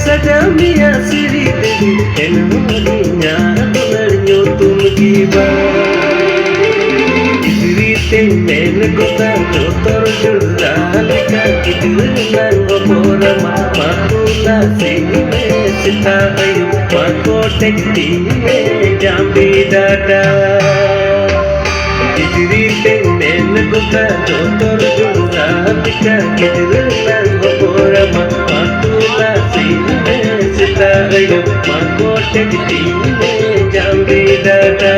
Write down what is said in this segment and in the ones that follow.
Sajamia siri devi enamanya donarnyo tum kiba Isirite men kota jotor juralika kidurnan gopora matula sime sita ayu makote time jambi dada Isirite men kota jotor juralika kidurnan gopora matula sime sita ayu makote time jambi dada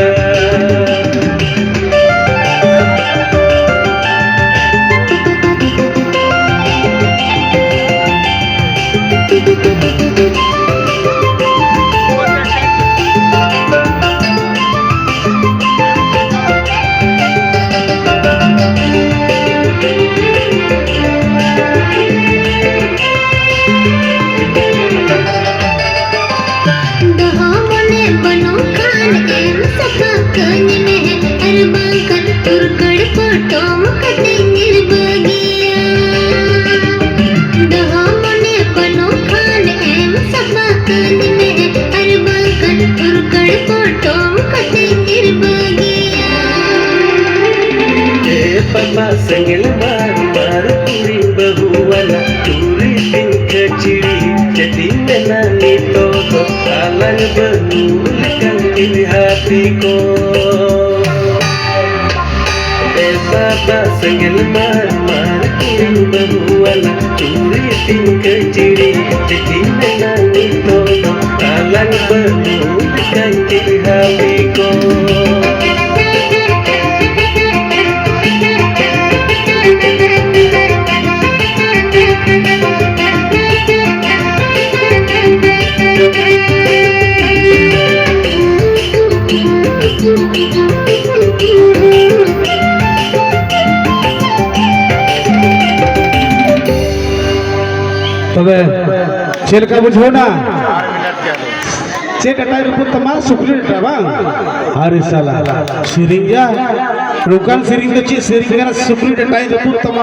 Papa sengel mar puri bahuwala turi tin kachiri jadi menani todo alang benulkan ini hatiku Papa sengel mar puri bahuwala turi tin kachiri jadi menani todo alang benulkan ini hatiku तबे चेल का बुझो ना check अटाई रुपये तमाम सुखली डटा बांग अरे साला सिरिंजा रुकान सिरिंज चे सिरिंज का सुखली डटाई रुपये तमाम